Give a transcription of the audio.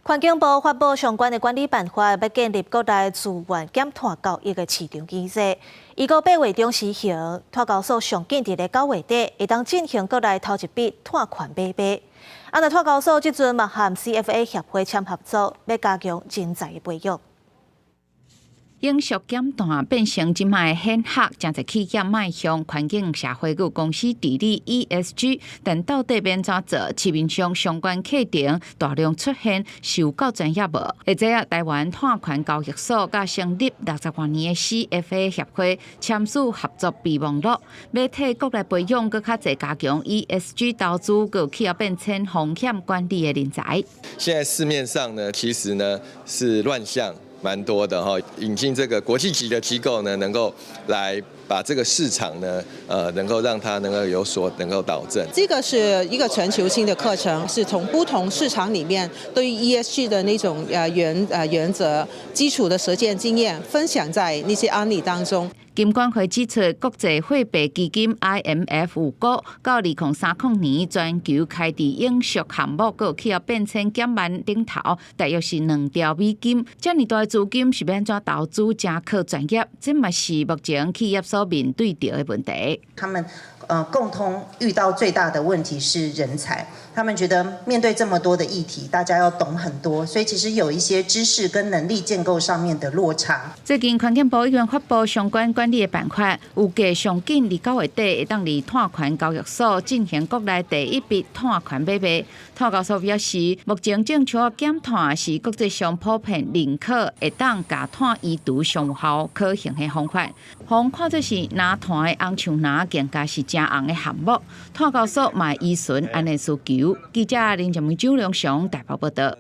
环境部发布相关的管理办法，要建立各大资源减碳交易的市场机制。预估8月中实行，碳交所上紧伫咧9月底会当进行各大头一笔碳权买卖。那碳交所即阵嘛和 CFA 协会签合作，要加强人才的培养。永续减碳变成即卖显赫，正在企业迈向环境社会与公司治理 ESG， 但到底变怎做？市面上相关课程大量出现，受够专业无？或者台湾碳权交易所甲成立60多年的 CFA 协会签署合作备忘录，要替国内培养更较侪加强 ESG 投资与企业变迁风险管理的人才。现在市面上呢，其实呢是乱象蛮多的哈，引进这个国际级的机构呢，能够来把这个市场呢，能够让它能够导正。这个是一个全球性的课程，是从不同市场里面对于 ESG 的那种原则、基础的实践经验分享在那些案例当中。金管会指出，国际货币基金 IMF 有估到2030年，全球开伫永续项目和企业变迁减慢顶头，大约是2兆美金。这么大的资金是要安怎投资加靠专业？这嘛是目前企业所面对到的问题。他们共同遇到最大的问题是人才。他们觉得面对这么多的议题，大家要懂很多，所以其实有一些知识跟能力建构上面的落差。最近环境部已经发布相关管理的办法，预计上紧伫9月底会当伫碳权交易所进行国内第一笔碳权买卖。碳交所表示，目前正常减碳是国际上普遍认可会当甲碳移除上有效可行的方法。互看做是拿碳的红像拿更加是真红的项目。碳交所嘛依循安尼需求。记者林建文、周良祥台北报道。